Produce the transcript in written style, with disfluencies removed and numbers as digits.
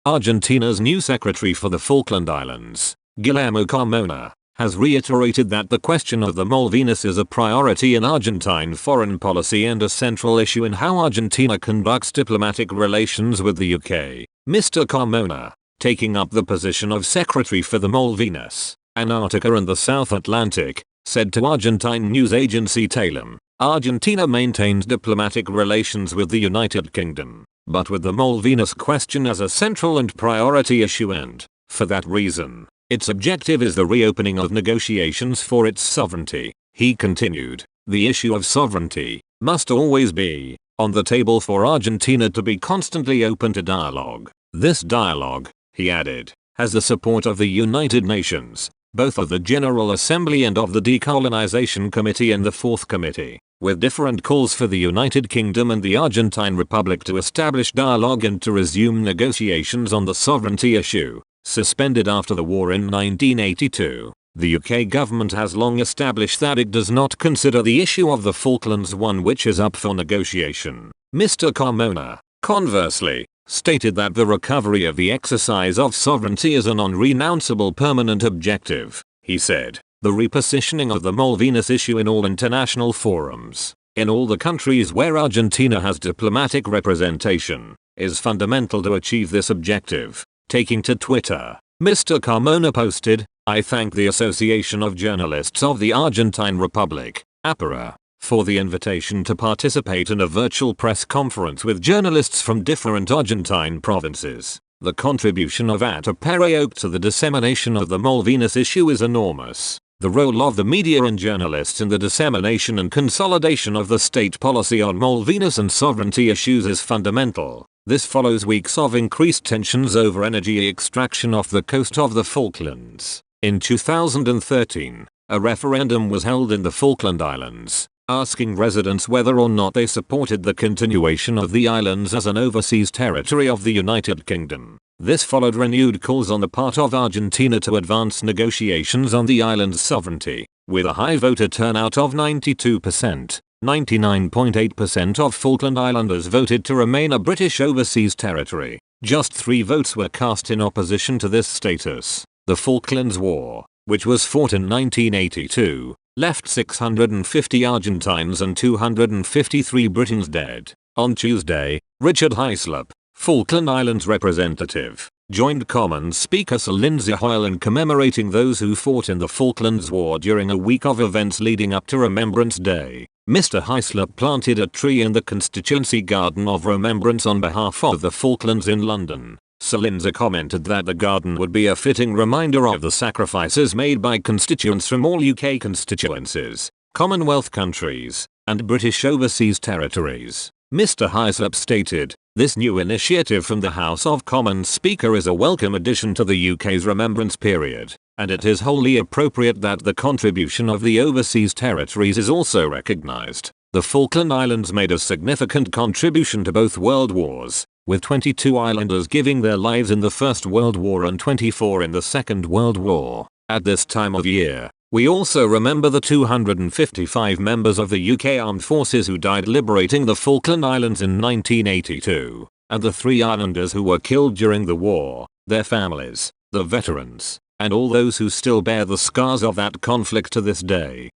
Argentina's new secretary for the Falkland Islands, Guillermo Carmona, has reiterated that the question of the Malvinas is a priority in Argentine foreign policy and a central issue in how Argentina conducts diplomatic relations with the UK. Mr. Carmona, taking up the position of Secretary for the Malvinas, Antarctica and the South Atlantic, said to Argentine news agency Telem, Argentina maintains diplomatic relations with the United Kingdom, but with the Malvinas question as a central and priority issue and, for that reason, its objective is the reopening of negotiations for its sovereignty. He continued, the issue of sovereignty must always be on the table for Argentina to be constantly open to dialogue. This dialogue, he added, has the support of the United Nations, both of the General Assembly and of the Decolonization Committee and the Fourth Committee, with different calls for the United Kingdom and the Argentine Republic to establish dialogue and to resume negotiations on the sovereignty issue. Suspended after the war in 1982, the UK government has long established that it does not consider the issue of the Falklands one which is up for negotiation. Mr. Carmona, conversely, stated that the recovery of the exercise of sovereignty is an unrenounceable permanent objective. He said, the repositioning of the Malvinas issue in all international forums, in all the countries where Argentina has diplomatic representation, is fundamental to achieve this objective. Taking to Twitter, Mr. Carmona posted, I thank the Association of Journalists of the Argentine Republic, APARA, for the invitation to participate in a virtual press conference with journalists from different Argentine provinces. The contribution of APARA to the dissemination of the Malvinas issue is enormous. The role of the media and journalists in the dissemination and consolidation of the state policy on Malvinas and sovereignty issues is fundamental. This follows weeks of increased tensions over energy extraction off the coast of the Falklands. In 2013, a referendum was held in the Falkland Islands, asking residents whether or not they supported the continuation of the islands as an overseas territory of the United Kingdom. This followed renewed calls on the part of Argentina to advance negotiations on the island's sovereignty, with a high voter turnout of 92%. 99.8% of Falkland Islanders voted to remain a British overseas territory. Just 3 votes were cast in opposition to this status. The Falklands War, which was fought in 1982, left 650 Argentines and 253 Britons dead. On Tuesday, Richard Hislop, Falkland Islands representative, joined Commons Speaker Sir Lindsay Hoyle in commemorating those who fought in the Falklands War during a week of events leading up to Remembrance Day. Mr. Hislop planted a tree in the constituency garden of Remembrance on behalf of the Falklands in London. Sir Lindsay commented that the garden would be a fitting reminder of the sacrifices made by constituents from all UK constituencies, Commonwealth countries, and British overseas territories. Mr. Hislop stated, this new initiative from the House of Commons Speaker is a welcome addition to the UK's remembrance period, and it is wholly appropriate that the contribution of the overseas territories is also recognised. The Falkland Islands made a significant contribution to both world wars, with 22 islanders giving their lives in the First World War and 24 in the Second World War. At this time of year, we also remember the 255 members of the UK Armed Forces who died liberating the Falkland Islands in 1982, and the 3 islanders who were killed during the war, their families, the veterans, and all those who still bear the scars of that conflict to this day.